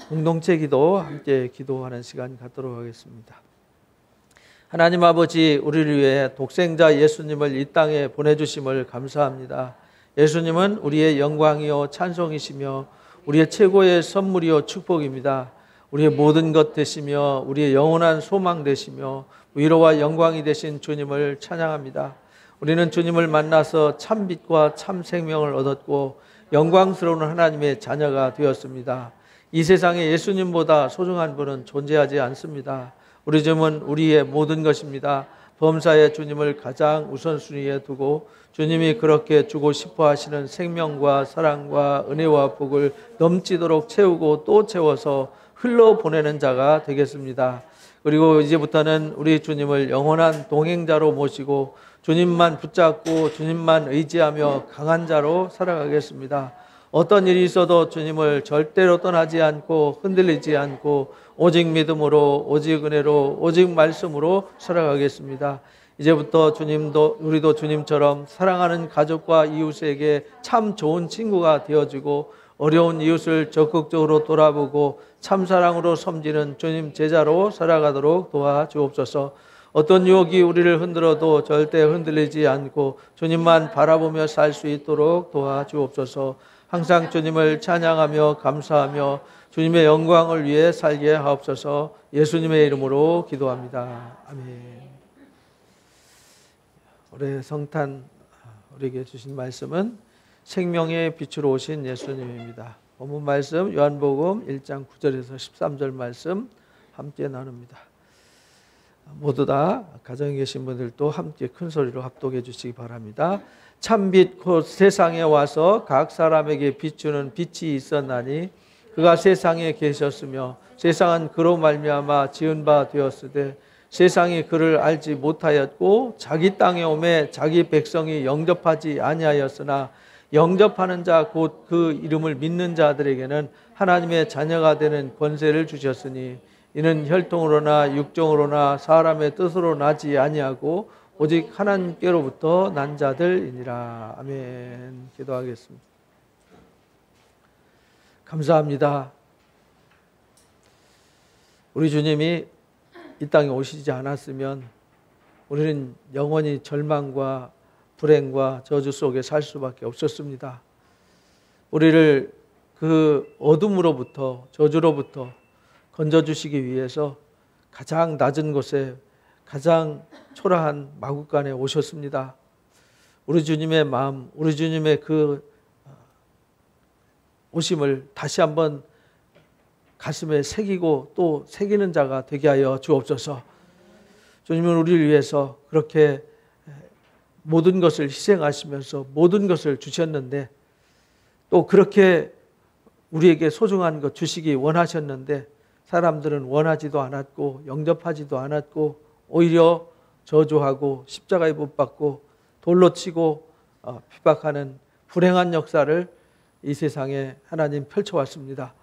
공동체 기도 함께 기도하는 시간 갖도록 하겠습니다. 하나님 아버지, 우리를 위해 독생자 예수님을 이 땅에 보내주심을 감사합니다. 예수님은 우리의 영광이요 찬송이시며 우리의 최고의 선물이요 축복입니다. 우리의 모든 것 되시며 우리의 영원한 소망 되시며 위로와 영광이 되신 주님을 찬양합니다. 우리는 주님을 만나서 참 빛과 참 생명을 얻었고 영광스러운 하나님의 자녀가 되었습니다. 이 세상에 예수님보다 소중한 분은 존재하지 않습니다. 우리 주님은 우리의 모든 것입니다. 범사에 주님을 가장 우선순위에 두고 주님이 그렇게 주고 싶어 하시는 생명과 사랑과 은혜와 복을 넘치도록 채우고 또 채워서 흘러보내는 자가 되겠습니다. 그리고 이제부터는 우리 주님을 영원한 동행자로 모시고 주님만 붙잡고 주님만 의지하며 강한 자로 살아가겠습니다. 어떤 일이 있어도 주님을 절대로 떠나지 않고 흔들리지 않고 오직 믿음으로 오직 은혜로 오직 말씀으로 살아가겠습니다. 이제부터 우리도 주님처럼 사랑하는 가족과 이웃에게 참 좋은 친구가 되어주고 어려운 이웃을 적극적으로 돌아보고 참사랑으로 섬기는 주님 제자로 살아가도록 도와주옵소서. 어떤 유혹이 우리를 흔들어도 절대 흔들리지 않고 주님만 바라보며 살 수 있도록 도와주옵소서. 항상 주님을 찬양하며 감사하며 주님의 영광을 위해 살게 하옵소서. 예수님의 이름으로 기도합니다. 아멘. 올해 성탄 우리에게 주신 말씀은 생명의 빛으로 오신 예수님입니다. 본문 말씀 요한복음 1장 9절에서 13절 말씀 함께 나눕니다. 모두 다 가정에 계신 분들도 함께 큰 소리로 합독해 주시기 바랍니다. 참빛 곧 세상에 와서 각 사람에게 비추는 빛이 있었나니 그가 세상에 계셨으며 세상은 그로 말미암아 지은 바 되었으되 세상이 그를 알지 못하였고 자기 땅에 오매 자기 백성이 영접하지 아니하였으나 영접하는 자 곧 그 이름을 믿는 자들에게는 하나님의 자녀가 되는 권세를 주셨으니 이는 혈통으로나 육정으로나 사람의 뜻으로 나지 아니하고 오직 하나님께로부터 난 자들이니라. 아멘. 기도하겠습니다. 감사합니다. 우리 주님이 이 땅에 오시지 않았으면 우리는 영원히 절망과 불행과 저주 속에 살 수밖에 없었습니다. 우리를 그 어둠으로부터 저주로부터 건져주시기 위해서 가장 낮은 곳에 가장 초라한 마구간에 오셨습니다. 우리 주님의 마음, 우리 주님의 그 오심을 다시 한번 가슴에 새기고 또 새기는 자가 되게 하여 주옵소서. 주님은 우리를 위해서 그렇게 모든 것을 희생하시면서 모든 것을 주셨는데 또 그렇게 우리에게 소중한 것 주시기 원하셨는데 사람들은 원하지도 않았고 영접하지도 않았고 오히려 저주하고 십자가에 못 박고 돌로 치고 핍박하는 불행한 역사를 이 세상에 하나님 펼쳐왔습니다.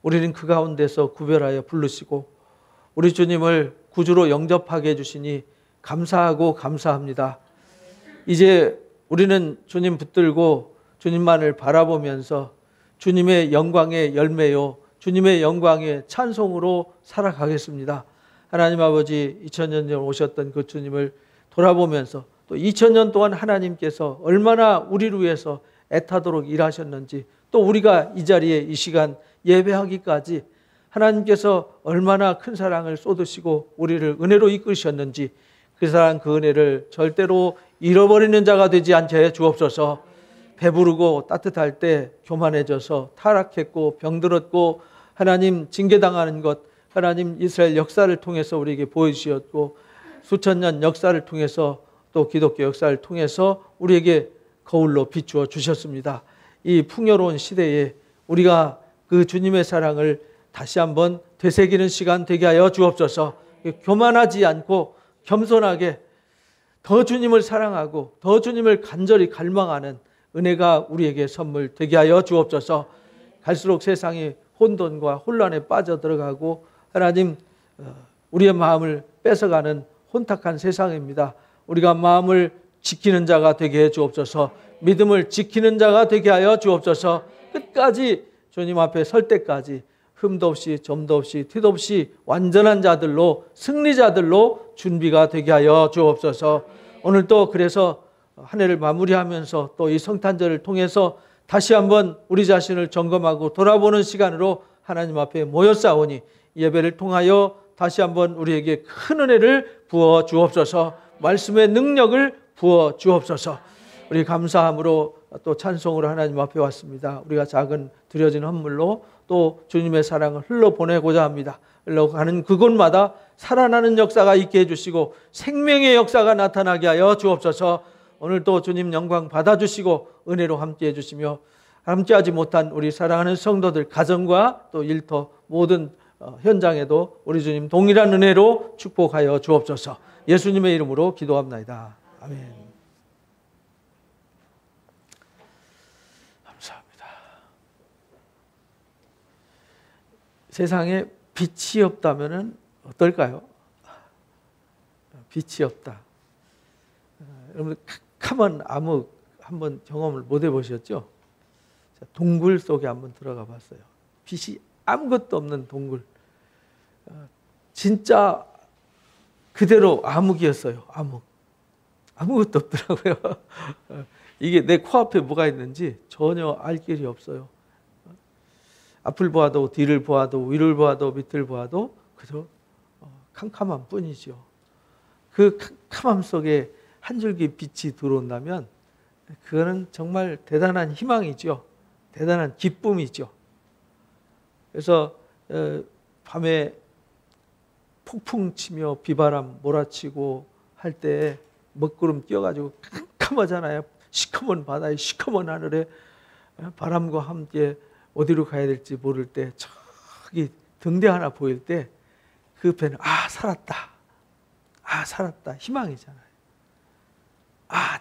우리는 그 가운데서 구별하여 부르시고 우리 주님을 구주로 영접하게 해주시니 감사하고 감사합니다. 이제 우리는 주님 붙들고 주님만을 바라보면서 주님의 영광의 열매요 주님의 영광의 찬송으로 살아가겠습니다. 하나님 아버지 2000년 전 오셨던 그 주님을 돌아보면서 또 2000년 동안 하나님께서 얼마나 우리를 위해서 애타도록 일하셨는지 또 우리가 이 자리에 이 시간 예배하기까지 하나님께서 얼마나 큰 사랑을 쏟으시고 우리를 은혜로 이끄셨는지 그 사랑 그 은혜를 절대로 잃어버리는 자가 되지 않게 해 주옵소서. 배부르고 따뜻할 때 교만해져서 타락했고 병들었고 하나님 징계당하는 것 하나님 이스라엘 역사를 통해서 우리에게 보여주셨고 수천 년 역사를 통해서 또 기독교 역사를 통해서 우리에게 거울로 비추어 주셨습니다. 이 풍요로운 시대에 우리가 그 주님의 사랑을 다시 한번 되새기는 시간 되게 하여 주옵소서. 교만하지 않고 겸손하게 더 주님을 사랑하고 더 주님을 간절히 갈망하는 은혜가 우리에게 선물 되게 하여 주옵소서. 갈수록 세상이 혼돈과 혼란에 빠져들어가고 하나님 우리의 마음을 뺏어가는 혼탁한 세상입니다. 우리가 마음을 지키는 자가 되게 해 주옵소서. 믿음을 지키는 자가 되게 하여 주옵소서. 끝까지 주님 앞에 설 때까지 흠도 없이 점도 없이 티도 없이 완전한 자들로, 승리자들로 준비가 되게 하여 주옵소서. 오늘 또 그래서 한 해를 마무리하면서 또 이 성탄절을 통해서 다시 한번 우리 자신을 점검하고 돌아보는 시간으로 하나님 앞에 모였사오니 예배를 통하여 다시 한번 우리에게 큰 은혜를 부어 주옵소서. 말씀의 능력을 부어 주옵소서. 우리 감사함으로 또 찬송으로 하나님 앞에 왔습니다. 우리가 작은 드려진 헌물로 또 주님의 사랑을 흘러보내고자 합니다. 흘러가는 그곳마다 살아나는 역사가 있게 해주시고 생명의 역사가 나타나게 하여 주옵소서. 오늘도 주님 영광 받아주시고 은혜로 함께해 주시며 함께하지 못한 우리 사랑하는 성도들 가정과 또 일터 모든 현장에도 우리 주님 동일한 은혜로 축복하여 주옵소서. 예수님의 이름으로 기도합나이다. 아멘. 감사합니다. 세상에 빛이 없다면 어떨까요? 빛이 없다. 여러분 캄캄한 암흑 한번 경험을 못 해보셨죠? 동굴 속에 한번 들어가 봤어요. 빛이 아무것도 없는 동굴. 진짜 그대로 암흑이었어요. 암흑. 아무것도 없더라고요. 이게 내 코앞에 뭐가 있는지 전혀 알 길이 없어요. 앞을 보아도 뒤를 보아도 위를 보아도 밑을 보아도 그저 캄캄한 뿐이죠. 그 캄캄함 속에 한 줄기 빛이 들어온다면 그거는 정말 대단한 희망이죠. 대단한 기쁨이죠. 그래서 밤에 폭풍 치며 비바람 몰아치고 할 때 먹구름 뛰어가지고 캄캄하잖아요. 시커먼 바다에 시커먼 하늘에 바람과 함께 어디로 가야 될지 모를 때 저기 등대 하나 보일 때 그 배는 살았다. 살았다. 희망이잖아요.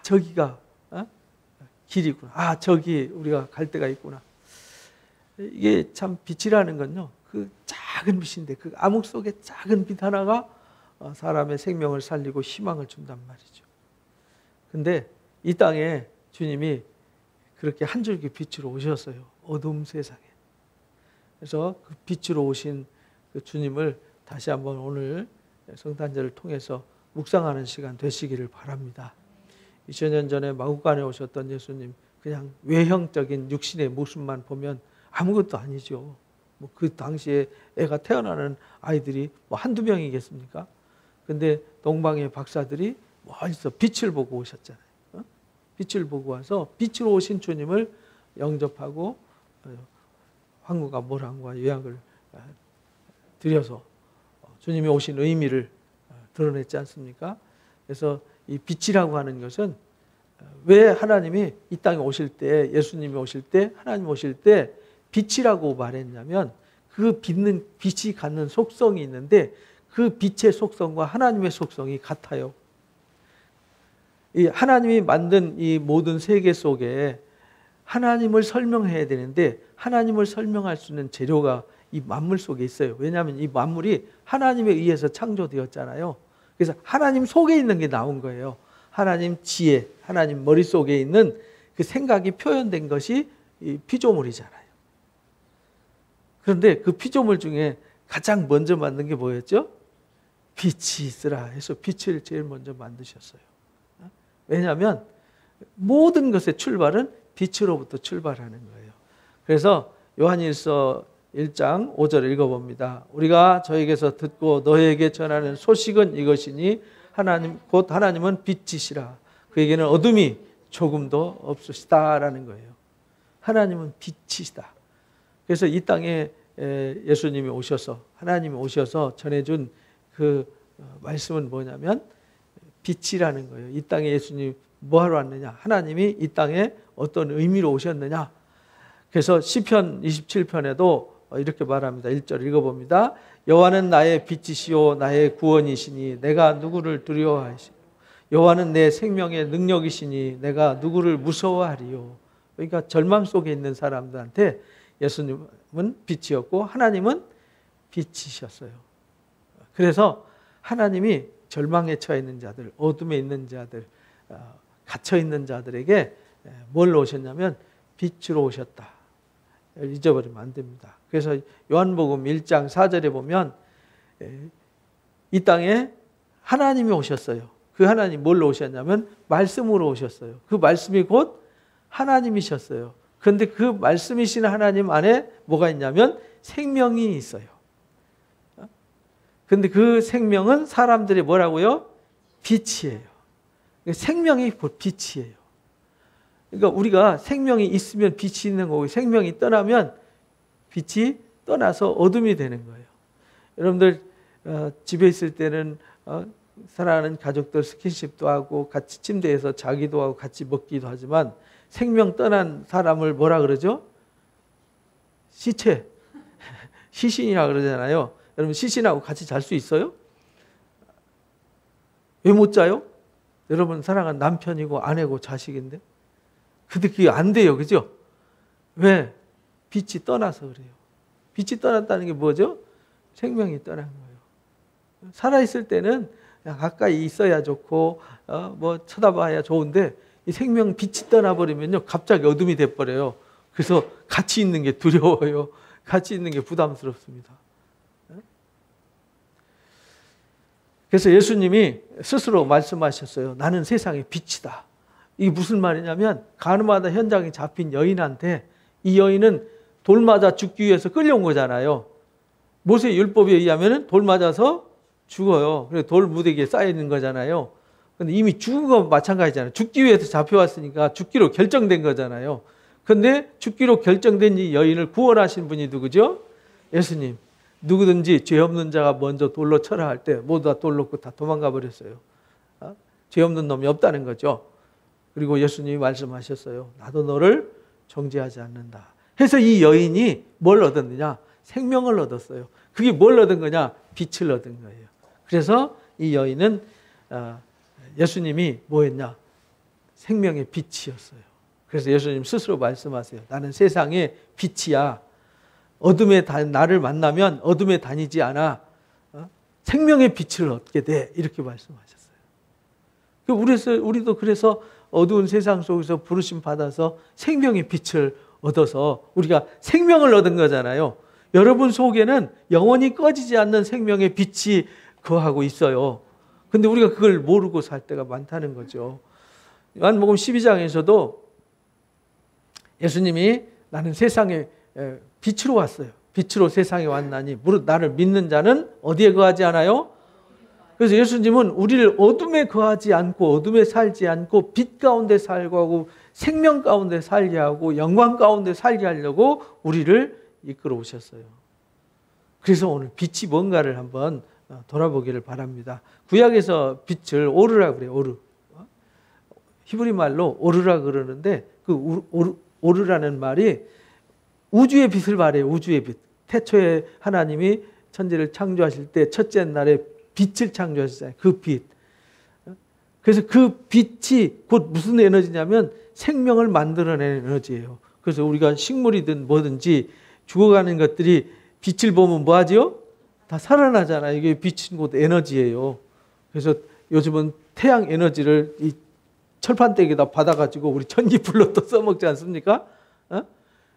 저기가 길이구나. 저기 우리가 갈 데가 있구나. 이게 참 빛이라는 건요. 그 작은 빛인데 그 암흑 속에 작은 빛 하나가 사람의 생명을 살리고 희망을 준단 말이죠. 근데 이 땅에 주님이 그렇게 한 줄기 빛으로 오셨어요. 어두운 세상에. 그래서 그 빛으로 오신 그 주님을 다시 한번 오늘 성탄절을 통해서 묵상하는 시간 되시기를 바랍니다. 2000년 전에 마구간에 오셨던 예수님, 그냥 외형적인 육신의 모습만 보면 아무것도 아니죠. 그 당시에 애가 태어나는 아이들이 한두 명이겠습니까? 근데 동방의 박사들이 멀리서 빛을 보고 오셨잖아요. 빛을 보고 와서 빛으로 오신 주님을 영접하고 황후가 모랑과 유약을 드려서 주님이 오신 의미를 드러냈지 않습니까? 그래서 이 빛이라고 하는 것은 왜 하나님이 이 땅에 오실 때, 예수님이 오실 때, 하나님 오실 때 빛이라고 말했냐면 그 빛이 갖는 속성이 있는데 그 빛의 속성과 하나님의 속성이 같아요. 이 하나님이 만든 이 모든 세계 속에 하나님을 설명해야 되는데 하나님을 설명할 수 있는 재료가 이 만물 속에 있어요. 왜냐하면 이 만물이 하나님에 의해서 창조되었잖아요. 그래서 하나님 속에 있는 게 나온 거예요. 하나님 지혜, 하나님 머릿속에 있는 그 생각이 표현된 것이 이 피조물이잖아요. 그런데 그 피조물 중에 가장 먼저 만든 게 뭐였죠? 빛이 있으라 해서 빛을 제일 먼저 만드셨어요. 왜냐하면 모든 것의 출발은 빛으로부터 출발하는 거예요. 그래서 요한일서 1장 5절 읽어봅니다. 우리가 저에게서 듣고 너희에게 전하는 소식은 이것이니 곧 하나님은 빛이시라. 그에게는 어둠이 조금도 없으시다라는 거예요. 하나님은 빛이시다. 그래서 이 땅에 예수님이 오셔서 하나님이 오셔서 전해준 그 말씀은 뭐냐면 빛이라는 거예요. 이 땅에 예수님이 뭐하러 왔느냐? 하나님이 이 땅에 어떤 의미로 오셨느냐? 그래서 시편 27편에도 이렇게 말합니다. 1절 읽어봅니다. 여호와는 나의 빛이시오 나의 구원이시니 내가 누구를 두려워하시오. 여호와는 내 생명의 능력이시니 내가 누구를 무서워하리요. 그러니까 절망 속에 있는 사람들한테 예수님은 빛이었고 하나님은 빛이셨어요. 그래서 하나님이 절망에 처해 있는 자들, 어둠에 있는 자들, 갇혀 있는 자들에게 뭘 오셨냐면 빛으로 오셨다. 잊어버리면 안 됩니다. 그래서 요한복음 1장 4절에 보면 이 땅에 하나님이 오셨어요. 그 하나님 뭘로 오셨냐면 말씀으로 오셨어요. 그 말씀이 곧 하나님이셨어요. 그런데 그 말씀이신 하나님 안에 뭐가 있냐면 생명이 있어요. 그런데 그 생명은 사람들이 뭐라고요? 빛이에요. 생명이 빛이에요. 그러니까 우리가 생명이 있으면 빛이 있는 거고 생명이 떠나면 빛이 떠나서 어둠이 되는 거예요. 여러분들 집에 있을 때는 사랑하는 가족들 스킨십도 하고 같이 침대에서 자기도 하고 같이 먹기도 하지만 생명 떠난 사람을 뭐라 그러죠? 시체, 시신이라 그러잖아요. 여러분 시신하고 같이 잘 수 있어요? 왜 못 자요? 여러분 사랑하는 남편이고 아내고 자식인데. 근데 그게 안 돼요. 그죠? 왜? 빛이 떠나서 그래요. 빛이 떠났다는 게 뭐죠? 생명이 떠난 거예요. 살아있을 때는 가까이 있어야 좋고 뭐 쳐다봐야 좋은데 이 생명 빛이 떠나버리면요 갑자기 어둠이 돼버려요. 그래서 같이 있는 게 두려워요. 같이 있는 게 부담스럽습니다. 그래서 예수님이 스스로 말씀하셨어요. 나는 세상의 빛이다. 이게 무슨 말이냐면 가늠하다 현장에 잡힌 여인한테 이 여인은 돌 맞아 죽기 위해서 끌려온 거잖아요. 모세 율법에 의하면 돌 맞아서 죽어요. 그래서 돌 무더기에 쌓여 있는 거잖아요. 근데 이미 죽은 거 마찬가지잖아요. 죽기 위해서 잡혀왔으니까 죽기로 결정된 거잖아요. 근데 죽기로 결정된 이 여인을 구원하신 분이 누구죠? 예수님. 누구든지 죄 없는 자가 먼저 돌로 쳐라 할 때 모두 다 돌 놓고 다 도망가 버렸어요. 죄 없는 놈이 없다는 거죠. 그리고 예수님이 말씀하셨어요. 나도 너를 정죄하지 않는다. 해서 이 여인이 뭘 얻었느냐? 생명을 얻었어요. 그게 뭘 얻은 거냐? 빛을 얻은 거예요. 그래서 이 여인은 예수님이 뭐 했냐? 생명의 빛이었어요. 그래서 예수님 스스로 말씀하세요. 나는 세상의 빛이야. 어둠에 나를 만나면 어둠에 다니지 않아. 생명의 빛을 얻게 돼. 이렇게 말씀하셨어요. 우리도 그래서 어두운 세상 속에서 부르심 받아서 생명의 빛을 얻어서 우리가 생명을 얻은 거잖아요. 여러분 속에는 영원히 꺼지지 않는 생명의 빛이 거하고 있어요. 근데 우리가 그걸 모르고 살 때가 많다는 거죠. 요한복음 12장에서도 예수님이 나는 세상에 빛으로 왔어요. 빛으로 세상에 왔나니 무릇 나를 믿는 자는 어디에 거하지 않아요? 그래서 예수님은 우리를 어둠에 거하지 않고 어둠에 살지 않고 빛 가운데 살고 하고 생명 가운데 살게 하고 영광 가운데 살게 하려고 우리를 이끌어 오셨어요. 그래서 오늘 빛이 뭔가를 한번 돌아보기를 바랍니다. 구약에서 빛을 오르라 그래요. 오르. 히브리 말로 오르라 그러는데 그 오르라는 말이 우주의 빛을 말해요. 우주의 빛. 태초에 하나님이 천지를 창조하실 때 첫째 날에 빛을 창조하셨잖아요. 그 빛. 그래서 그 빛이 곧 무슨 에너지냐면 생명을 만들어내는 에너지예요. 그래서 우리가 식물이든 뭐든지 죽어가는 것들이 빛을 보면 뭐하지요? 다 살아나잖아요. 이게 빛은 곧 에너지예요. 그래서 요즘은 태양 에너지를 이 철판대기에다 받아가지고 우리 전기불로 또 써먹지 않습니까?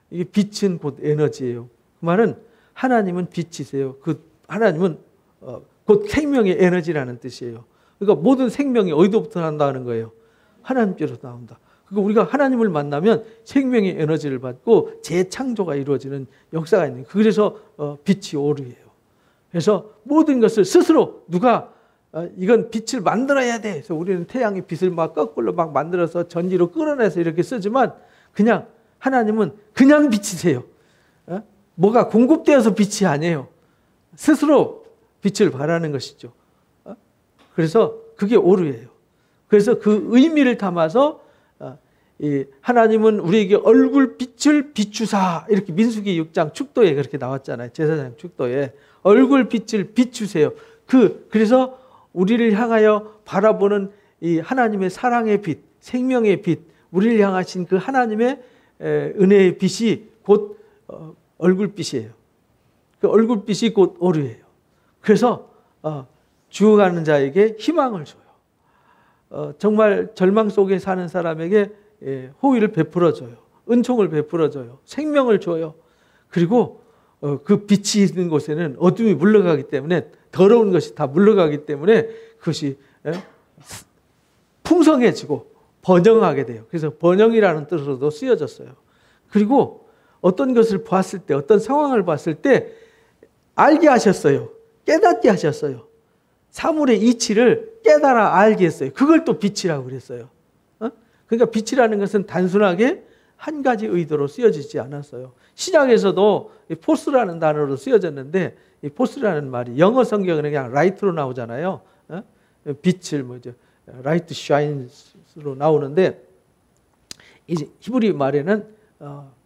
이게 빛은 곧 에너지예요. 그 말은 하나님은 빛이세요. 그 하나님은 곧 생명의 에너지라는 뜻이에요. 그러니까 모든 생명이 어디로부터 난다는 거예요? 하나님께로부터 나온다. 그러니까 우리가 하나님을 만나면 생명의 에너지를 받고 재창조가 이루어지는 역사가 있는 거예요. 그래서 빛이 오르예요. 그래서 모든 것을 스스로 누가 이건 빛을 만들어야 돼. 그래서 우리는 태양의 빛을 막 거꾸로 막 만들어서 전지로 끌어내서 이렇게 쓰지만 그냥 하나님은 그냥 빛이세요. 뭐가 공급되어서 빛이 아니에요. 스스로 빛을 발하는 것이죠. 그래서 그게 오르예요. 그래서 그 의미를 담아서 하나님은 우리에게 얼굴빛을 비추사 이렇게 민수기 6장 축도에 그렇게 나왔잖아요. 제사장 축도에 얼굴빛을 비추세요. 그래서 우리를 향하여 바라보는 이 하나님의 사랑의 빛, 생명의 빛, 우리를 향하신 그 하나님의 은혜의 빛이 곧 얼굴빛이에요. 그 얼굴빛이 곧 오르예요. 그래서 죽어가는 자에게 희망을 줘요. 정말 절망 속에 사는 사람에게 호의를 베풀어줘요. 은총을 베풀어줘요. 생명을 줘요. 그리고 그 빛이 있는 곳에는 어둠이 물러가기 때문에 더러운 것이 다 물러가기 때문에 그것이 풍성해지고 번영하게 돼요. 그래서 번영이라는 뜻으로도 쓰여졌어요. 그리고 어떤 것을 봤을 때, 어떤 상황을 봤을 때 알게 하셨어요. 깨닫게 하셨어요. 사물의 이치를 깨달아 알게 했어요. 그걸 또 빛이라고 그랬어요. 그러니까 빛이라는 것은 단순하게 한 가지 의도로 쓰여지지 않았어요. 신약에서도 포스라는 단어로 쓰여졌는데 이 포스라는 말이 영어 성경은 그냥 라이트로 나오잖아요. 빛을 라이트 샤인스로 나오는데 이제 히브리 말에는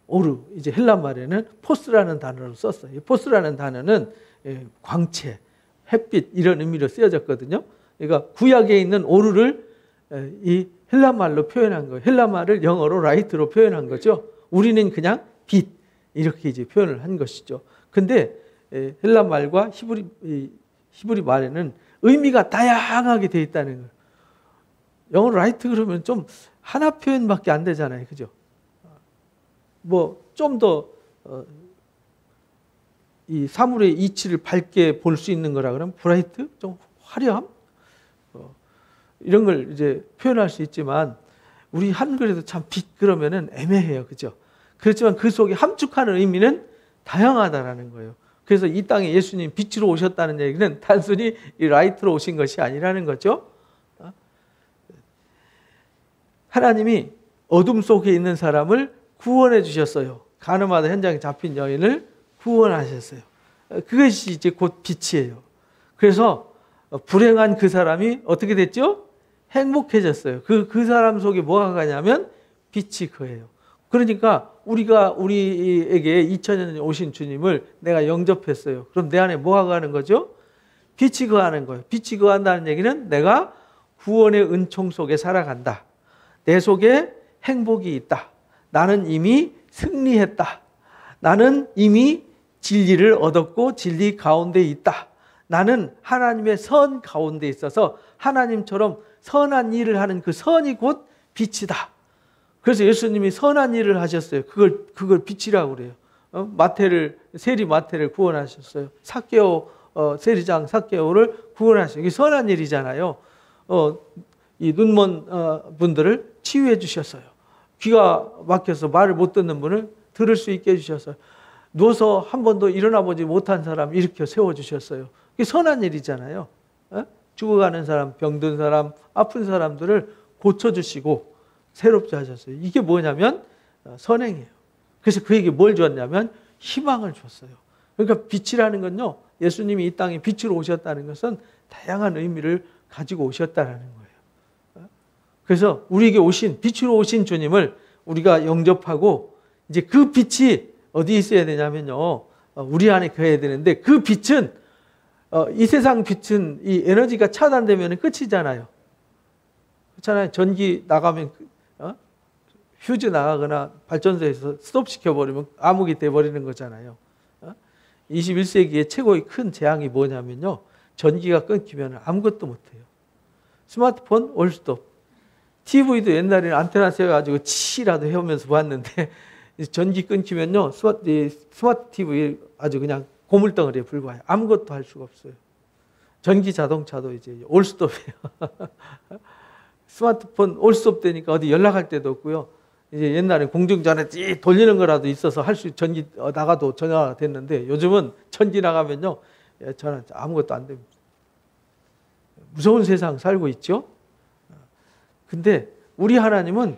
오르, 이제 헬라 말에는 포스라는 단어를 썼어요. 포스라는 단어는 광채, 햇빛 이런 의미로 쓰여졌거든요. 그러니까 구약에 있는 오르를 이 헬라 말로 표현한 거예요. 헬라 말을 영어로 라이트로 표현한 거죠. 우리는 그냥 빛 이렇게 이제 표현을 한 것이죠. 근데 헬라 말과 히브리 말에는 의미가 다양하게 되어 있다는 거예요. 영어로 라이트 그러면 좀 하나 표현밖에 안 되잖아요. 그죠? 뭐 좀 더 이 사물의 이치를 밝게 볼 수 있는 거라 그러면 브라이트, 좀 화려함 이런 걸 이제 표현할 수 있지만 우리 한글에도 참 빛 그러면은 애매해요, 그죠? 그렇지만 그 속에 함축하는 의미는 다양하다라는 거예요. 그래서 이 땅에 예수님 빛으로 오셨다는 얘기는 단순히 이 라이트로 오신 것이 아니라는 거죠. 하나님이 어둠 속에 있는 사람을 구원해 주셨어요. 가늠하다 현장에 잡힌 여인을 구원하셨어요. 그것이 이제 곧 빛이에요. 그래서 불행한 그 사람이 어떻게 됐죠? 행복해졌어요. 그 사람 속에 뭐가 가냐면 빛이 거예요. 그러니까 우리에게 2000년 오신 주님을 내가 영접했어요. 그럼 내 안에 뭐가 가는 거죠? 빛이 거하는 거예요. 빛이 거한다는 얘기는 내가 구원의 은총 속에 살아간다. 내 속에 행복이 있다. 나는 이미 승리했다. 나는 이미 진리를 얻었고 진리 가운데 있다. 나는 하나님의 선 가운데 있어서 하나님처럼 선한 일을 하는 그 선이 곧 빛이다. 그래서 예수님이 선한 일을 하셨어요. 그걸 빛이라고 그래요. 세리 마태를 구원하셨어요. 세리장 삭개오를 구원하셨어요. 이게 선한 일이잖아요. 이 눈먼 분들을 치유해 주셨어요. 귀가 막혀서 말을 못 듣는 분을 들을 수 있게 해주셨어요. 누워서 한 번도 일어나 보지 못한 사람 일으켜 세워주셨어요. 이게 선한 일이잖아요. 죽어가는 사람, 병든 사람, 아픈 사람들을 고쳐주시고 새롭게 하셨어요. 이게 뭐냐면 선행이에요. 그래서 그에게 뭘 줬냐면 희망을 줬어요. 그러니까 빛이라는 건요, 예수님이 이 땅에 빛으로 오셨다는 것은 다양한 의미를 가지고 오셨다는 거예요. 그래서 우리에게 빛으로 오신 주님을 우리가 영접하고 이제 그 빛이 어디 있어야 되냐면요, 우리 안에 거해야 되는데 그 빛은 이 세상 빛은 이 에너지가 차단되면 끝이잖아요. 그렇잖아요. 전기 나가면 휴즈 나가거나 발전소에서 스톱시켜버리면 암흑이 돼버리는 거잖아요. 21세기의 최고의 큰 재앙이 뭐냐면요, 전기가 끊기면 아무것도 못해요. 스마트폰 올스톱, TV도 옛날에는 안테나 세워가지고 치라도 해오면서 봤는데 전기 끊기면요, 스마트 TV 아주 그냥 고물덩어리에 불과해요. 아무것도 할 수가 없어요. 전기 자동차도 이제 올스톱이에요. 스마트폰 올스톱 되니까 어디 연락할 데도 없고요. 이제 옛날에 공중전화 돌리는 거라도 있어서 전기 나가도 전화가 됐는데 요즘은 전기 나가면요, 전화 아무것도 안 됩니다. 무서운 세상 살고 있죠. 근데 우리 하나님은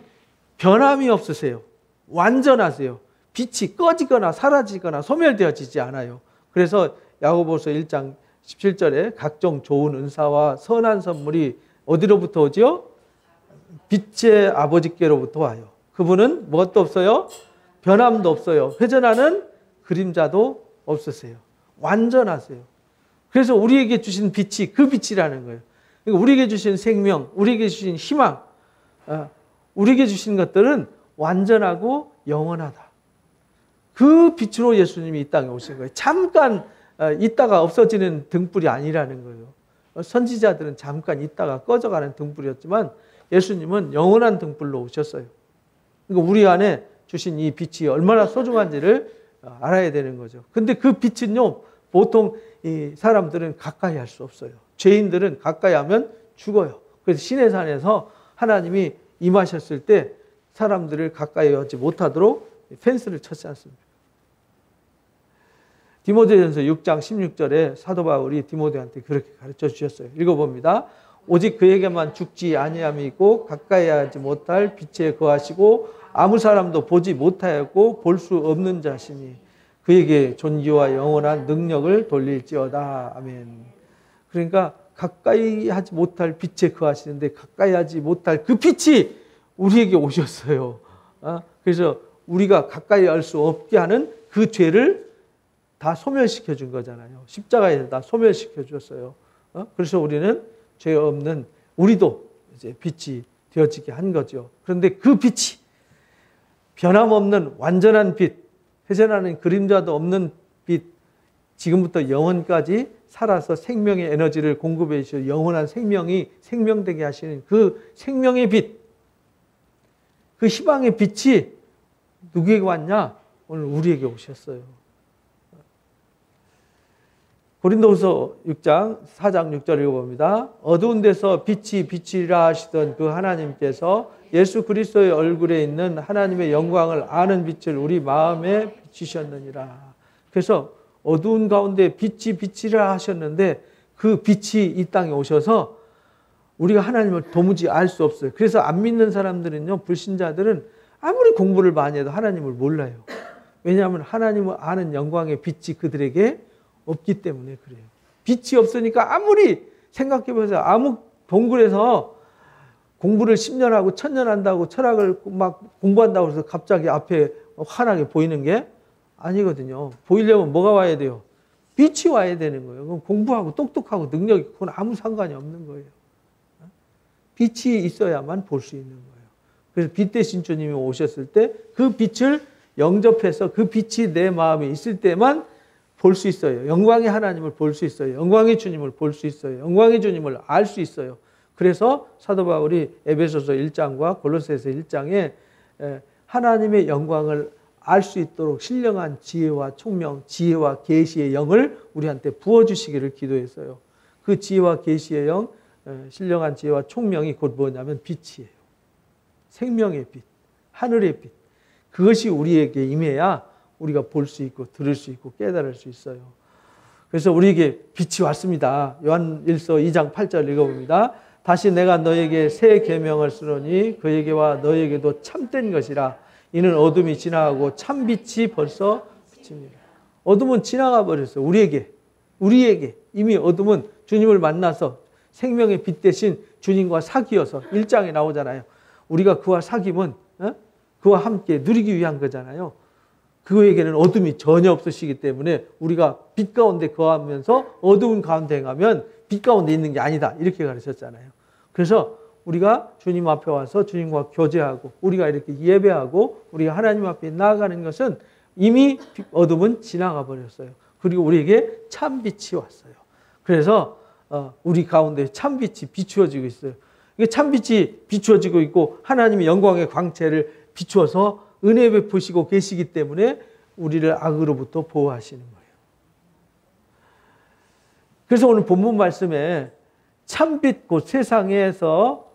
변함이 없으세요. 완전하세요. 빛이 꺼지거나 사라지거나 소멸되어지지 않아요. 그래서 야고보서 1장 17절에 각종 좋은 은사와 선한 선물이 어디로부터 오죠? 빛의 아버지께로부터 와요. 그분은 무엇도 없어요? 변함도 없어요. 회전하는 그림자도 없으세요. 완전하세요. 그래서 우리에게 주신 빛이 그 빛이라는 거예요. 그러니까 우리에게 주신 생명, 우리에게 주신 희망, 우리에게 주신 것들은 완전하고 영원하다. 그 빛으로 예수님이 이 땅에 오신 거예요. 잠깐 있다가 없어지는 등불이 아니라는 거예요. 선지자들은 잠깐 있다가 꺼져가는 등불이었지만 예수님은 영원한 등불로 오셨어요. 그러니까 우리 안에 주신 이 빛이 얼마나 소중한지를 알아야 되는 거죠. 근데 그 빛은요, 보통 이 사람들은 가까이 할 수 없어요. 죄인들은 가까이 하면 죽어요. 그래서 시내산에서 하나님이 임하셨을 때 사람들을 가까이 하지 못하도록 펜스를 쳤지 않습니까? 디모데전서 6장 16절에 사도 바울이 디모데한테 그렇게 가르쳐 주셨어요. 읽어봅니다. 오직 그에게만 죽지 아니함이 있고 가까이 하지 못할 빛에 거하시고 아무 사람도 보지 못하였고 볼 수 없는 자시니 그에게 존귀와 영원한 능력을 돌릴지어다. 아멘. 그러니까 가까이 하지 못할 빛에 거하시는데 가까이 하지 못할 그 빛이 우리에게 오셨어요. 그래서 우리가 가까이 할 수 없게 하는 그 죄를 다 소멸시켜 준 거잖아요. 십자가에서 다 소멸시켜 줬어요. 그래서 우리는 죄 없는 우리도 이제 빛이 되어지게 한 거죠. 그런데 그 빛이 변함없는 완전한 빛, 회전하는 그림자도 없는 빛, 지금부터 영원까지 살아서 생명의 에너지를 공급해 주시고 영원한 생명이 생명되게 하시는 그 생명의 빛, 그 희망의 빛이 누구에게 왔냐? 오늘 우리에게 오셨어요. 고린도후서 6장 4장 6절 읽어봅니다. 어두운 데서 빛이 비치리라 하시던 그 하나님께서 예수 그리스도의 얼굴에 있는 하나님의 영광을 아는 빛을 우리 마음에 비치셨느니라. 그래서 어두운 가운데 빛이 비치리라 하셨는데 그 빛이 이 땅에 오셔서 우리가 하나님을 도무지 알 수 없어요. 그래서 안 믿는 사람들은요, 불신자들은 아무리 공부를 많이 해도 하나님을 몰라요. 왜냐하면 하나님을 아는 영광의 빛이 그들에게 없기 때문에 그래요. 빛이 없으니까 아무리 생각해보세요. 아무 동굴에서 공부를 10년 하고 1000년 한다고 철학을 막 공부한다고 해서 갑자기 앞에 환하게 보이는 게 아니거든요. 보이려면 뭐가 와야 돼요? 빛이 와야 되는 거예요. 그럼 공부하고 똑똑하고 능력이 그건 아무 상관이 없는 거예요. 빛이 있어야만 볼 수 있는 거예요. 그래서 빛 대신 주님이 오셨을 때 그 빛을 영접해서 그 빛이 내 마음에 있을 때만 볼 수 있어요. 영광의 하나님을 볼 수 있어요. 영광의 주님을 볼 수 있어요. 영광의 주님을 알 수 있어요. 그래서 사도 바울이 에베소서 1장과 골로새서 1장에 하나님의 영광을 알 수 있도록 신령한 지혜와 총명, 지혜와 계시의 영을 우리한테 부어주시기를 기도했어요. 그 지혜와 계시의 영, 신령한 지혜와 총명이 곧 뭐냐면 빛이에요. 생명의 빛, 하늘의 빛. 그것이 우리에게 임해야 우리가 볼 수 있고 들을 수 있고 깨달을 수 있어요. 그래서 우리에게 빛이 왔습니다. 요한일서 2장 8절 읽어봅니다. 다시 내가 너에게 새 계명을 쓰노니 그에게와 너에게도 참된 것이라. 이는 어둠이 지나가고 참빛이 벌써 비칩니다. 어둠은 지나가 버렸어요. 우리에게 이미 어둠은 주님을 만나서 생명의 빛 대신 주님과 사귀어서 1장에 나오잖아요. 우리가 그와 사귐은 그와 함께 누리기 위한 거잖아요. 그에게는 어둠이 전혀 없으시기 때문에 우리가 빛 가운데 거하면서 어두운 가운데 행하면 빛 가운데 있는 게 아니다. 이렇게 가르쳤잖아요. 그래서 우리가 주님 앞에 와서 주님과 교제하고 우리가 이렇게 예배하고 우리가 하나님 앞에 나아가는 것은 이미 어둠은 지나가 버렸어요. 그리고 우리에게 참빛이 왔어요. 그래서 우리 가운데 참빛이 비추어지고 있어요. 이게 참빛이 비추어지고 있고 하나님의 영광의 광채를 비추어서 은혜 베푸시고 계시기 때문에 우리를 악으로부터 보호하시는 거예요. 그래서 오늘 본문 말씀에 참빛 곧 세상에서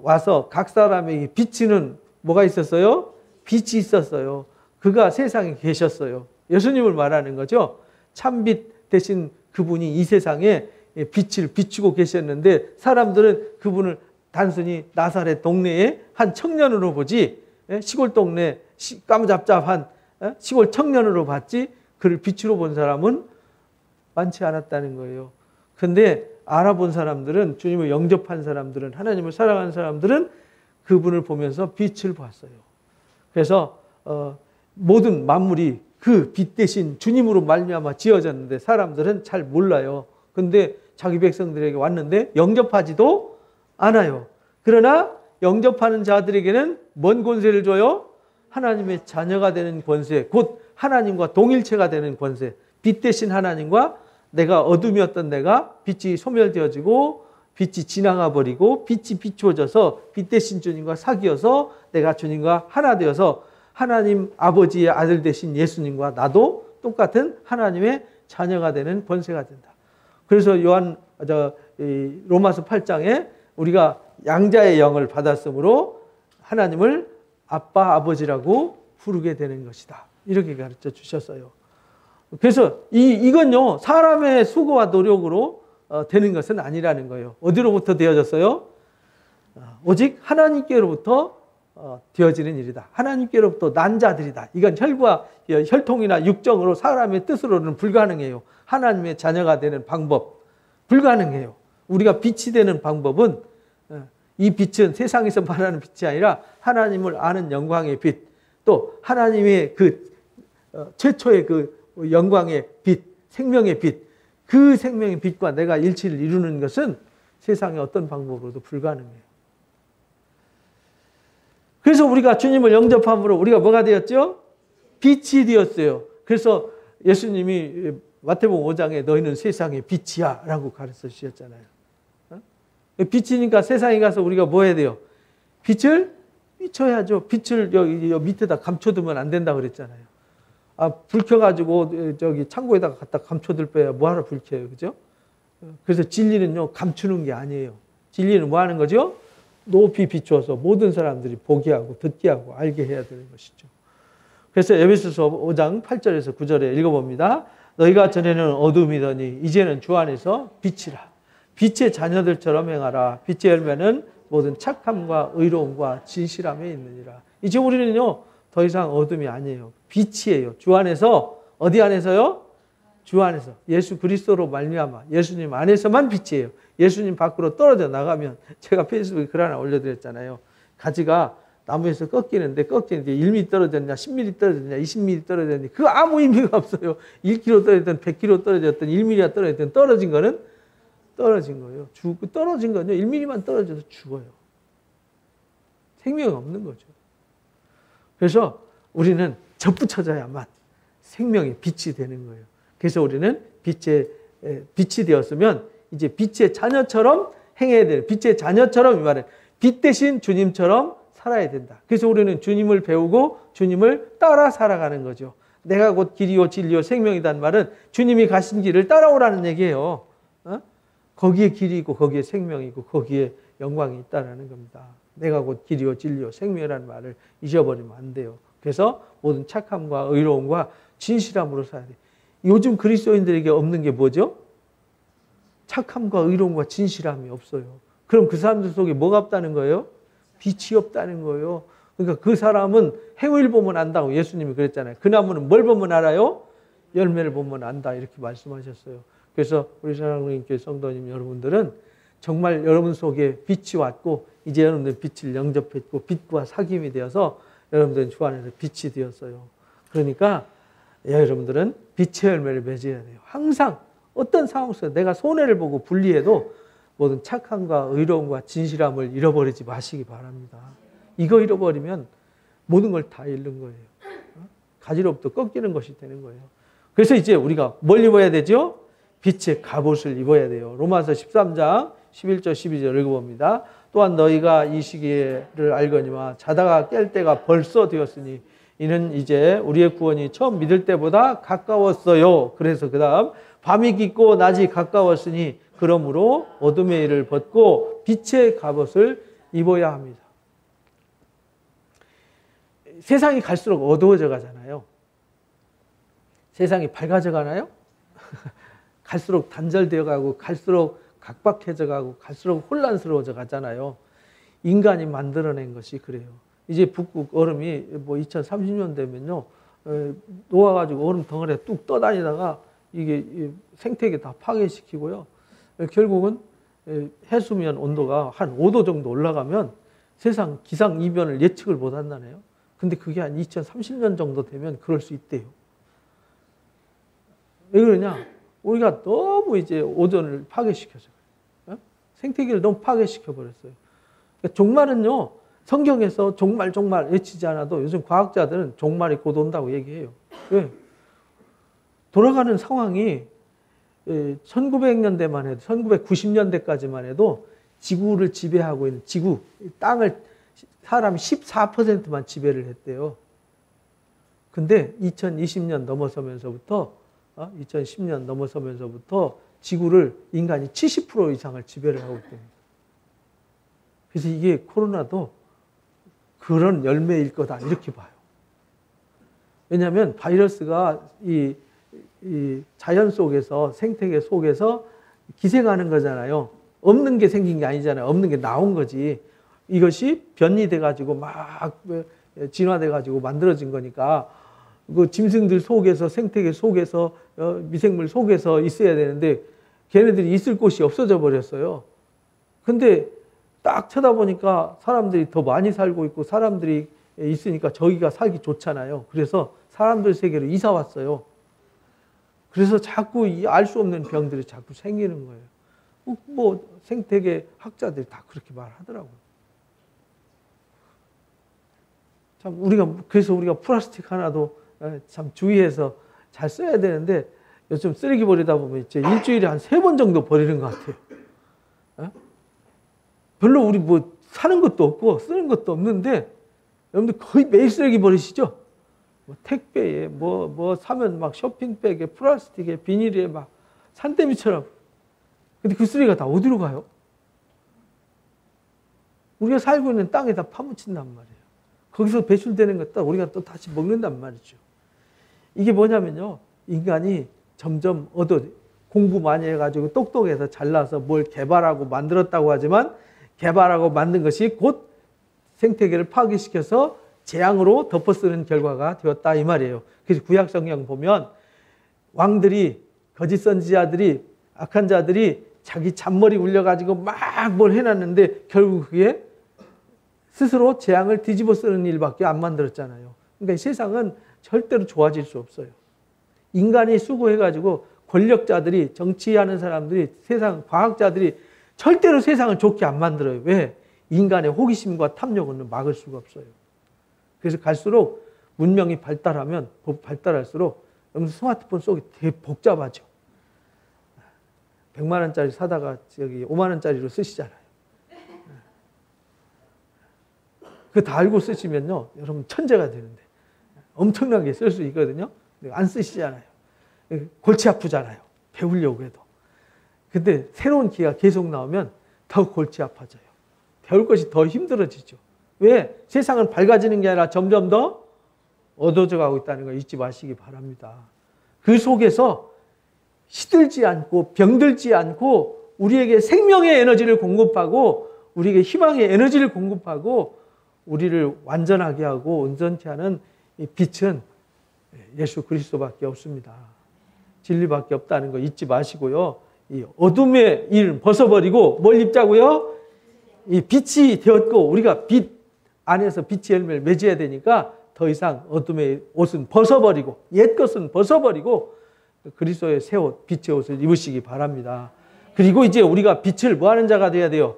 와서 각 사람에게 비치는 뭐가 있었어요? 빛이 있었어요. 그가 세상에 계셨어요. 예수님을 말하는 거죠. 참빛 대신 그분이 이 세상에 빛을 비추고 계셨는데 사람들은 그분을 단순히 나사렛 동네의 한 청년으로 보지 시골 동네 까무잡잡한 시골 청년으로 봤지 그를 빛으로 본 사람은 많지 않았다는 거예요. 그런데 알아본 사람들은 주님을 영접한 사람들은 하나님을 사랑하는 사람들은 그분을 보면서 빛을 봤어요. 그래서 모든 만물이 그 빛 대신 주님으로 말미암아 지어졌는데 사람들은 잘 몰라요. 그런데 자기 백성들에게 왔는데 영접하지도 않아요. 그러나 영접하는 자들에게는 뭔 권세를 줘요? 하나님의 자녀가 되는 권세, 곧 하나님과 동일체가 되는 권세. 빛 대신 하나님과 내가 어둠이었던 내가 빛이 소멸되어지고 빛이 지나가 버리고 빛이 비추어져서 빛 대신 주님과 사귀어서 내가 주님과 하나 되어서 하나님 아버지의 아들 되신 예수님과 나도 똑같은 하나님의 자녀가 되는 권세가 된다. 그래서 로마서 8장에 우리가 양자의 영을 받았으므로 하나님을 아빠, 아버지라고 부르게 되는 것이다. 이렇게 가르쳐 주셨어요. 그래서 이건요, 사람의 수고와 노력으로 되는 것은 아니라는 거예요. 어디로부터 되어졌어요? 오직 하나님께로부터 되어지는 일이다. 하나님께로부터 난 자들이다. 이건 혈통이나 육정으로 사람의 뜻으로는 불가능해요. 하나님의 자녀가 되는 방법 불가능해요. 우리가 빛이 되는 방법은 이 빛은 세상에서 말하는 빛이 아니라 하나님을 아는 영광의 빛, 또 하나님의 그 최초의 그 영광의 빛, 생명의 빛, 그 생명의 빛과 내가 일치를 이루는 것은 세상의 어떤 방법으로도 불가능해요. 그래서 우리가 주님을 영접함으로 우리가 뭐가 되었죠? 빛이 되었어요. 그래서 예수님이 마태복음 5장에 너희는 세상의 빛이야 라고 가르쳐 주셨잖아요. 빛이니까 세상에 가서 우리가 뭐 해야 돼요? 빛을 비춰야죠. 빛을 여기 밑에다 감춰두면 안 된다고 그랬잖아요. 불 켜가지고 창고에다가 갖다 감춰둘 빼야 뭐하러 불 켜요, 그죠? 그래서 진리는요, 감추는 게 아니에요. 진리는 뭐 하는 거죠? 높이 비추어서 모든 사람들이 보게 하고 듣게 하고 알게 해야 되는 것이죠. 그래서 에베소서 5장 8절에서 9절에 읽어봅니다. 너희가 전에는 어둠이더니 이제는 주 안에서 빛이라. 빛의 자녀들처럼 행하라. 빛의 열매는 모든 착함과 의로움과 진실함에 있느니라. 이제 우리는요, 더 이상 어둠이 아니에요. 빛이에요. 주 안에서. 어디 안에서요? 주 안에서. 예수 그리스도로 말미암아 예수님 안에서만 빛이에요. 예수님 밖으로 떨어져 나가면, 제가 페이스북에 글 하나 올려드렸잖아요. 가지가 나무에서 꺾이는데 1mm 떨어졌냐, 10mm 떨어졌냐, 20mm 떨어졌냐, 그거 아무 의미가 없어요. 1km 떨어졌든 100km 떨어졌든 1mm가 떨어졌든 떨어진 거는 떨어진 거예요. 떨어진 건요, 1mm만 떨어져도 죽어요. 생명이 없는 거죠. 그래서 우리는 접붙여져야만 생명의 빛이 되는 거예요. 그래서 우리는 빛이 되었으면 이제 빛의 자녀처럼 행해야 돼요. 빛의 자녀처럼, 이 말은 빛 대신 주님처럼 살아야 된다. 그래서 우리는 주님을 배우고 주님을 따라 살아가는 거죠. 내가 곧 길이요 진리요 생명이란 말은 주님이 가신 길을 따라오라는 얘기예요. 거기에 길이 있고 거기에 생명이 있고 거기에 영광이 있다는 겁니다. 내가 곧 길이요 진리요 생명이라는 말을 잊어버리면 안 돼요. 그래서 모든 착함과 의로움과 진실함으로 살아야 돼요. 요즘 그리스도인들에게 없는 게 뭐죠? 착함과 의로움과 진실함이 없어요. 그럼 그 사람들 속에 뭐가 없다는 거예요? 빛이 없다는 거예요. 그러니까 그 사람은 행위를 보면 안다고 예수님이 그랬잖아요. 그 나무는 뭘 보면 알아요? 열매를 보면 안다, 이렇게 말씀하셨어요. 그래서 우리 사랑하는 교회 성도님 여러분들은 정말 여러분 속에 빛이 왔고 이제 여러분들 빛을 영접했고 빛과 사귐이 되어서 여러분들은 주 안에서 빛이 되었어요. 그러니까 여러분들은 빛의 열매를 맺어야 돼요. 항상 어떤 상황 속에서 내가 손해를 보고 불리해도 모든 착함과 의로움과 진실함을 잃어버리지 마시기 바랍니다. 이거 잃어버리면 모든 걸 다 잃는 거예요. 가지로부터 꺾이는 것이 되는 거예요. 그래서 이제 우리가 뭘 입어야 되죠? 빛의 갑옷을 입어야 돼요. 로마서 13장 11절 12절 읽어봅니다. 또한 너희가 이 시기를 알거니와 자다가 깰 때가 벌써 되었으니 이는 이제 우리의 구원이 처음 믿을 때보다 가까웠어요. 그래서 그 다음 밤이 깊고 낮이 가까웠으니 그러므로 어둠의 일을 벗고 빛의 갑옷을 입어야 합니다. 세상이 갈수록 어두워져 가잖아요. 세상이 밝아져 가나요? 갈수록 단절되어 가고 갈수록 각박해져 가고 갈수록 혼란스러워져 가잖아요. 인간이 만들어낸 것이 그래요. 이제 북극 얼음이 뭐 2030년 되면요, 녹아가지고 얼음 덩어리가 뚝 떠다니다가 이게 생태계 다 파괴시키고요. 결국은 해수면 온도가 한 5도 정도 올라가면 세상 기상 이변을 예측을 못 한다네요. 근데 그게 한 2030년 정도 되면 그럴 수 있대요. 왜 그러냐? 우리가 너무 이제 오존을 파괴시켜서 그래요. 생태계를 너무 파괴시켜 버렸어요. 그러니까 종말은요, 성경에서 종말 외치지 않아도 요즘 과학자들은 종말이 곧 온다고 얘기해요. 왜? 돌아가는 상황이 1900년대만 해도 1990년대까지만 해도 지구를 지배하고 있는 지구, 땅을 사람이 14%만 지배를 했대요. 근데 2020년 넘어서면서부터 2010년 넘어서면서부터 지구를 인간이 70% 이상을 지배를 하고 있답니다. 그래서 이게 코로나도 그런 열매일 거다 이렇게 봐요. 왜냐하면 바이러스가 이 자연 속에서 생태계 속에서 기생하는 거잖아요. 없는 게 생긴 게 아니잖아요. 없는 게 나온 거지. 이것이 변이돼 가지고 막 진화돼 가지고 만들어진 거니까 그 짐승들 속에서 생태계 속에서 미생물 속에서 있어야 되는데 걔네들이 있을 곳이 없어져 버렸어요. 근데 딱 쳐다보니까 사람들이 더 많이 살고 있고 사람들이 있으니까 저기가 살기 좋잖아요. 그래서 사람들 세계로 이사 왔어요. 그래서 자꾸 알 수 없는 병들이 자꾸 생기는 거예요. 뭐 생태계 학자들이 다 그렇게 말하더라고요. 참 그래서 우리가 플라스틱 하나도 참 주의해서 잘 써야 되는데 요즘 쓰레기 버리다 보면 이제 일주일에 한 3번 정도 버리는 것 같아요. 별로 우리 뭐 사는 것도 없고 쓰는 것도 없는데 여러분들 거의 매일 쓰레기 버리시죠? 뭐 택배에 뭐 사면 막 쇼핑백에 플라스틱에 비닐에 막 산더미처럼. 근데 그 쓰레기가 다 어디로 가요? 우리가 살고 있는 땅에다 파묻힌단 말이에요. 거기서 배출되는 것도 우리가 또 다시 먹는단 말이죠. 이게 뭐냐면요. 인간이 점점 공부 많이 해가지고 똑똑해서 잘나서 뭘 개발하고 만들었다고 하지만 개발하고 만든 것이 곧 생태계를 파괴시켜서 재앙으로 덮어쓰는 결과가 되었다 이 말이에요. 그래서 구약 성경 보면 왕들이 거짓 선지자들이 악한 자들이 자기 잔머리 굴려가지고 막 뭘 해놨는데 결국 그게 스스로 재앙을 뒤집어 쓰는 일밖에 안 만들었잖아요. 그러니까 이 세상은 절대로 좋아질 수 없어요. 인간이 수고해가지고 권력자들이 정치하는 사람들이 세상 과학자들이 절대로 세상을 좋게 안 만들어요. 왜? 인간의 호기심과 탐욕은 막을 수가 없어요. 그래서 갈수록 문명이 발달할수록 스마트폰 속이 되게 복잡하죠. 100만 원짜리 사다가 저기 5만 원짜리로 쓰시잖아요. 그거 다 알고 쓰시면요, 여러분 천재가 되는데 엄청나게 쓸 수 있거든요. 안 쓰시잖아요. 골치 아프잖아요. 배우려고 해도. 근데 새로운 기회가 계속 나오면 더 골치 아파져요. 배울 것이 더 힘들어지죠. 왜? 세상은 밝아지는 게 아니라 점점 더 어두워져 가고 있다는 거 잊지 마시기 바랍니다. 그 속에서 시들지 않고 병들지 않고 우리에게 생명의 에너지를 공급하고 우리에게 희망의 에너지를 공급하고 우리를 완전하게 하고 온전케 하는 이 빛은 예수 그리스도밖에 없습니다. 진리밖에 없다는 거 잊지 마시고요. 이 어둠의 일 벗어버리고 뭘 입자고요? 이 빛이 되었고 우리가 빛 안에서 빛의 열매를 맺어야 되니까 더 이상 어둠의 옷은 벗어버리고 옛 것은 벗어버리고 그리스도의 새 옷, 빛의 옷을 입으시기 바랍니다. 그리고 이제 우리가 빛을 뭐 하는 자가 돼야 돼요?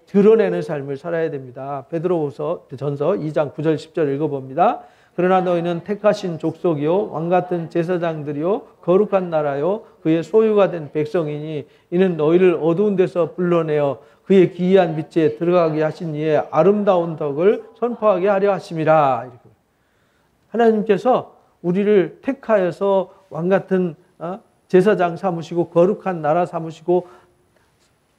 드러내는 삶을 살아야 됩니다. 베드로후서 전서 2장 9절 10절 읽어봅니다. 그러나 너희는 택하신 족속이요 왕같은 제사장들이요 거룩한 나라요 그의 소유가 된 백성이니 이는 너희를 어두운 데서 불러내어 그의 기이한 빛에 들어가게 하신 이의 아름다운 덕을 선포하게 하려 하심이라. 하나님께서 우리를 택하여서 왕같은 제사장 삼으시고 거룩한 나라 삼으시고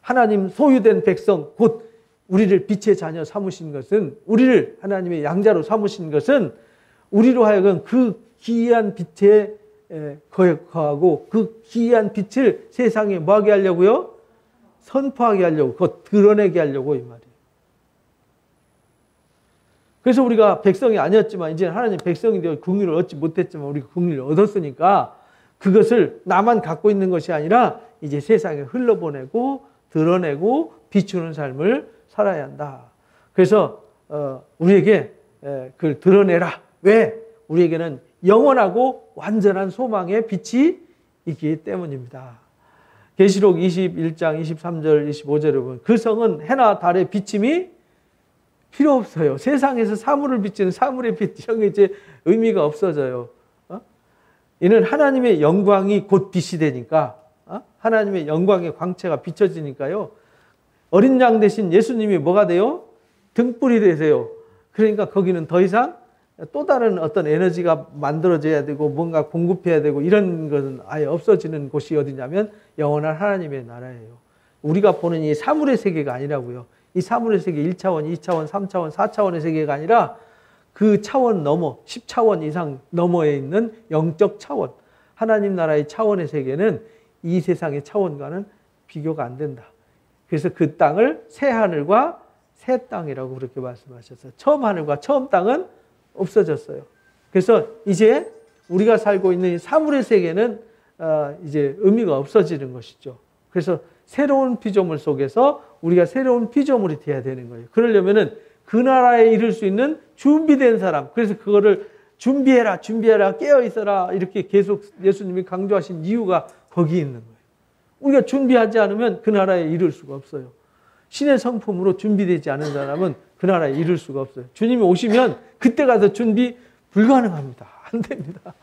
하나님 소유된 백성 곧 우리를 빛의 자녀 삼으신 것은 우리를 하나님의 양자로 삼으신 것은 우리로 하여금 그 기이한 빛에 거하고 그 기이한 빛을 세상에 뭐하게 하려고요? 선포하게 하려고, 그거 드러내게 하려고 이 말이에요. 그래서 우리가 백성이 아니었지만 이제 하나님 백성이 되어 긍휼을 얻지 못했지만 우리가 긍휼을 얻었으니까 그것을 나만 갖고 있는 것이 아니라 이제 세상에 흘러보내고 드러내고 비추는 삶을 살아야 한다. 그래서 우리에게 그걸 드러내라. 왜? 우리에게는 영원하고 완전한 소망의 빛이 있기 때문입니다. 계시록 21장 23절 25절에 보면 그 성은 해나 달의 비침이 필요 없어요. 세상에서 사물을 비치는 사물의 빛 이런 게 이제 의미가 없어져요. 이는 하나님의 영광이 곧 빛이 되니까 하나님의 영광의 광채가 비춰지니까요. 어린 양 대신 예수님이 뭐가 돼요? 등불이 되세요. 그러니까 거기는 더 이상 또 다른 어떤 에너지가 만들어져야 되고 뭔가 공급해야 되고 이런 것은 아예 없어지는 곳이 어디냐면 영원한 하나님의 나라예요. 우리가 보는 이 사물의 세계가 아니라고요. 이 사물의 세계 1차원, 2차원, 3차원, 4차원의 세계가 아니라 그 차원 넘어 10차원 이상 너머에 있는 영적 차원, 하나님 나라의 차원의 세계는 이 세상의 차원과는 비교가 안 된다. 그래서 그 땅을 새 하늘과 새 땅이라고 그렇게 말씀하셨어요. 처음 하늘과 처음 땅은 없어졌어요. 그래서 이제 우리가 살고 있는 이 사물의 세계는 이제 의미가 없어지는 것이죠. 그래서 새로운 피조물 속에서 우리가 새로운 피조물이 돼야 되는 거예요. 그러려면은 그 나라에 이를 수 있는 준비된 사람, 그래서 그거를 준비해라, 준비해라, 깨어 있어라 이렇게 계속 예수님이 강조하신 이유가 거기 있는 거예요. 우리가 준비하지 않으면 그 나라에 이를 수가 없어요. 신의 성품으로 준비되지 않은 사람은 그 나라에 이를 수가 없어요. 주님이 오시면 그때 가서 준비 불가능합니다. 안 됩니다.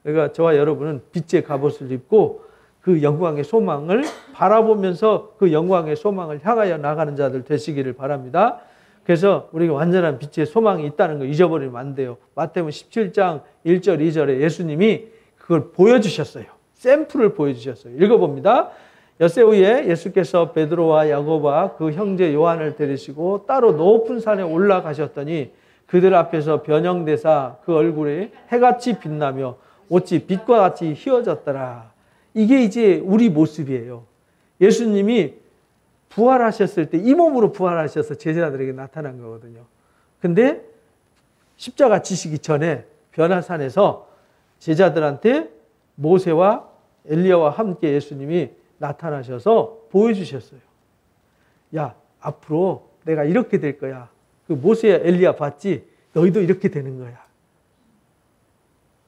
그러니까 저와 여러분은 빛의 갑옷을 입고 그 영광의 소망을 바라보면서 그 영광의 소망을 향하여 나가는 자들 되시기를 바랍니다. 그래서 우리가 완전한 빛의 소망이 있다는 거 잊어버리면 안 돼요. 마태복음 17장 1절 2절에 예수님이 그걸 보여주셨어요. 샘플을 보여주셨어요. 읽어봅니다. 엿새 후에 예수께서 베드로와 야고보와 그 형제 요한을 데리시고 따로 높은 산에 올라가셨더니 그들 앞에서 변형되사 그 얼굴이 해같이 빛나며 어찌 빛과 같이 휘어졌더라. 이게 이제 우리 모습이에요. 예수님이 부활하셨을 때 이 몸으로 부활하셔서 제자들에게 나타난 거거든요. 근데 십자가 지시기 전에 변화산에서 제자들한테 모세와 엘리야와 함께 예수님이 나타나셔서 보여주셨어요. 야, 앞으로 내가 이렇게 될 거야. 그 모세와 엘리야 봤지? 너희도 이렇게 되는 거야.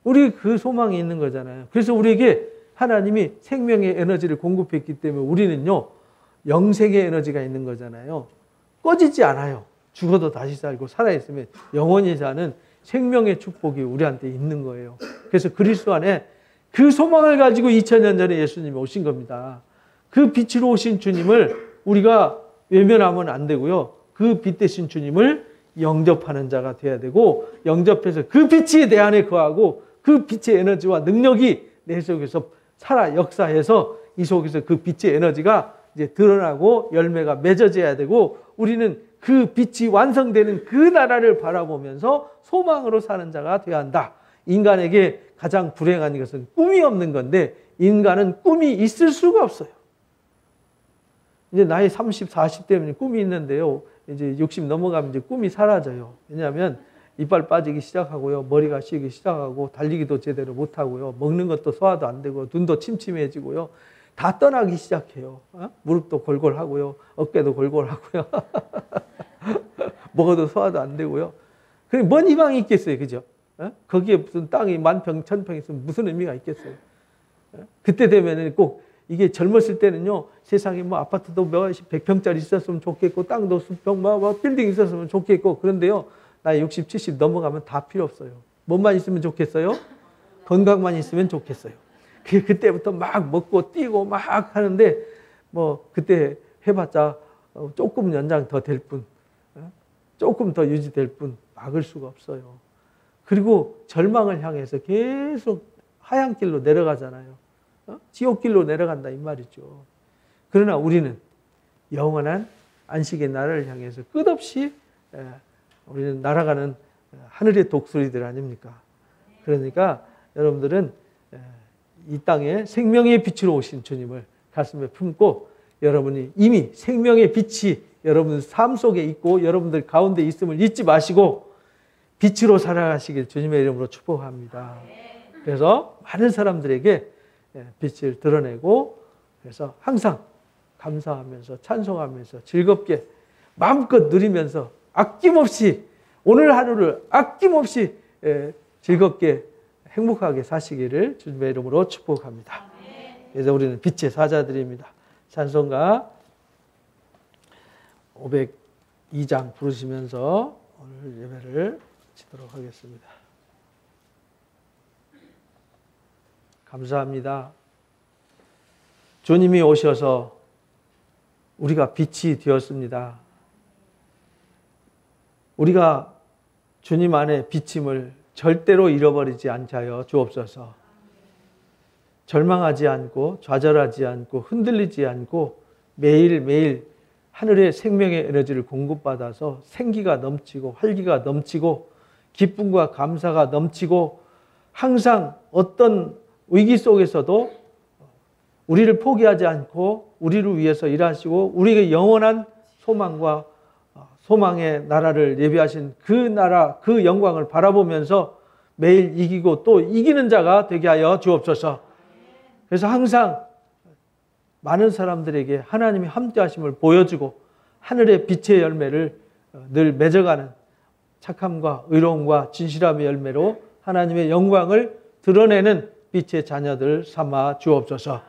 우리 그 소망이 있는 거잖아요. 그래서 우리에게 하나님이 생명의 에너지를 공급했기 때문에 우리는요, 영생의 에너지가 있는 거잖아요. 꺼지지 않아요. 죽어도 다시 살고 살아있으면 영원히 사는 생명의 축복이 우리한테 있는 거예요. 그래서 그리스도 안에 그 소망을 가지고 2000년 전에 예수님이 오신 겁니다. 그 빛으로 오신 주님을 우리가 외면하면 안 되고요. 그 빛 대신 주님을 영접하는 자가 돼야 되고, 영접해서 그 빛이 내 안에 거하고 그 빛의 에너지와 능력이 내 속에서 살아 역사해서 이 속에서 그 빛의 에너지가 이제 드러나고 열매가 맺어져야 되고, 우리는 그 빛이 완성되는 그 나라를 바라보면서 소망으로 사는 자가 되어야 한다. 인간에게 가장 불행한 것은 꿈이 없는 건데, 인간은 꿈이 있을 수가 없어요. 이제 나이 30, 40 되면 꿈이 있는데요. 이제 60 넘어가면 이제 꿈이 사라져요. 왜냐하면 이빨 빠지기 시작하고요. 머리가 쉬기 시작하고 달리기도 제대로 못하고요. 먹는 것도 소화도 안 되고 눈도 침침해지고요. 다 떠나기 시작해요. 무릎도 골골하고요. 어깨도 골골하고요. 먹어도 소화도 안 되고요. 그럼 뭔 희망이 있겠어요. 그죠? 거기에 무슨 땅이 만평, 천평 있으면 무슨 의미가 있겠어요. 그때 되면은 꼭 이게 젊었을 때는요, 세상에 뭐 아파트도 몇십, 100평짜리 있었으면 좋겠고, 땅도 수평, 빌딩 있었으면 좋겠고, 그런데요, 나이 60, 70 넘어가면 다 필요 없어요. 뭐만 있으면 좋겠어요? 건강만 있으면 좋겠어요. 그때부터 막 먹고 뛰고 막 하는데, 뭐, 그때 해봤자 조금 연장 더 될 뿐, 조금 더 유지될 뿐, 막을 수가 없어요. 그리고 절망을 향해서 계속 하얀 길로 내려가잖아요. 지옥길로 내려간다 이 말이죠. 그러나 우리는 영원한 안식의 나라를 향해서 끝없이 우리는 날아가는 하늘의 독수리들 아닙니까? 그러니까 여러분들은 이 땅에 생명의 빛으로 오신 주님을 가슴에 품고, 여러분이 이미 생명의 빛이 여러분 삶 속에 있고 여러분들 가운데 있음을 잊지 마시고 빛으로 살아가시길 주님의 이름으로 축복합니다. 그래서 많은 사람들에게 빛을 드러내고, 그래서 항상 감사하면서 찬송하면서 즐겁게 마음껏 누리면서 아낌없이 오늘 하루를 아낌없이 즐겁게 행복하게 사시기를 주님의 이름으로 축복합니다. 그래서 우리는 빛의 사자들입니다. 찬송가 502장 부르시면서 오늘 예배를 마치도록 하겠습니다. 감사합니다. 주님이 오셔서 우리가 빛이 되었습니다. 우리가 주님 안에 비침을 절대로 잃어버리지 않게 하여 주옵소서. 절망하지 않고 좌절하지 않고 흔들리지 않고 매일매일 하늘의 생명의 에너지를 공급받아서 생기가 넘치고 활기가 넘치고 기쁨과 감사가 넘치고 항상 어떤 위기 속에서도 우리를 포기하지 않고 우리를 위해서 일하시고 우리에게 영원한 소망과 소망의 나라를 예비하신 그 나라, 그 영광을 바라보면서 매일 이기고 또 이기는 자가 되게 하여 주옵소서. 그래서 항상 많은 사람들에게 하나님의 함께하심을 보여주고 하늘의 빛의 열매를 늘 맺어가는 착함과 의로움과 진실함의 열매로 하나님의 영광을 드러내는 빛의 자녀들 삼아 주옵소서.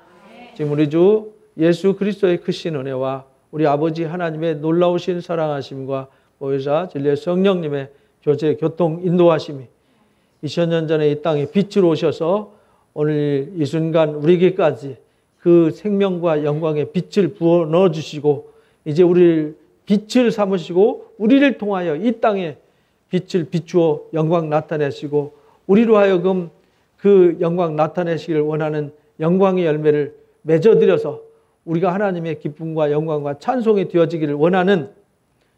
지금 우리 주 예수 그리스도의 크신 은혜와 우리 아버지 하나님의 놀라우신 사랑하심과 보혜사 진리의 성령님의 교제 교통 인도하심이 2000년 전에 이 땅에 빛으로 오셔서 오늘 이 순간 우리에게까지 그 생명과 영광의 빛을 부어 넣어주시고 이제 우리를 빛을 삼으시고 우리를 통하여 이 땅에 빛을 비추어 영광 나타내시고 우리로 하여금 그 영광 나타내시기를 원하는 영광의 열매를 맺어드려서 우리가 하나님의 기쁨과 영광과 찬송이 되어지기를 원하는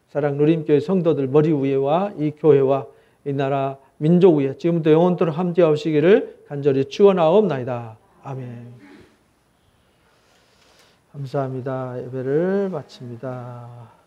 사랑 누림교회 성도들 머리 위에와 이 교회와 이 나라 민족 위에 지금부터 영원토록 함께하시기를 간절히 축원하옵나이다. 아멘. 감사합니다. 예배를 마칩니다.